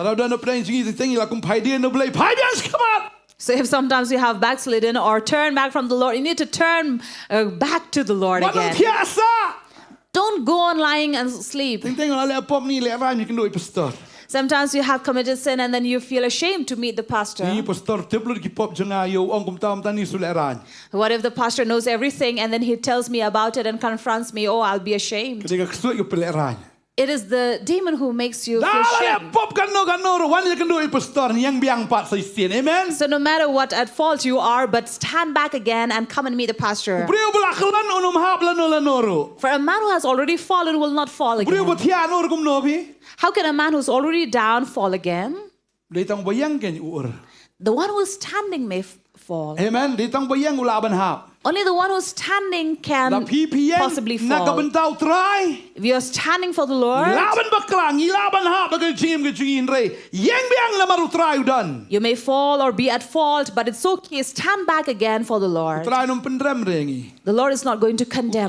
Kalau dah nak pernah sini tinggi lah kum Phaidien nak beli Phaidien Khmat. So if sometimes you have backslidden or turn back from the Lord, you need to turn back to the Lord Mana again. tiasa. Don't go on lying and sleep. Tengok lah lek pop ni lek ran ni kendoi pastor. Sometimes you have committed sin and then you feel ashamed to meet the pastor. Ni pastor teblu ki pop jenga yo ong kum tam tani sul ran. What if the pastor knows everything and then he tells me about it and confronts me? Oh, I'll be ashamed. Ketika kesuat yo pelek ran. It is the demon who makes you feel Dah ashamed. lek pop kano wan lek kendoi pastor ni yang biang pat saisian. Amen. So no matter what at fault you are, but stand back again and come and meet the pastor. Brio belaklan unum hap lanoro. For a man who has already fallen will not fall Brio again. botia nor kum nopi. How can a man who's already down fall again? Ditang bayang ken ur. The one who is standing may fall. Amen. Ditang bayang ulaban hap. Only the one who's standing can Da PPN possibly fall. nakabentau try. If you are standing for the Lord, Laban baklang, ilaban hap bagai jim ke jingin re. Yang biang la maru try udan. you may fall or be at fault, but it's okay. Stand back again for the Lord. Try num pendrem rengi. The Lord is not going to condemn.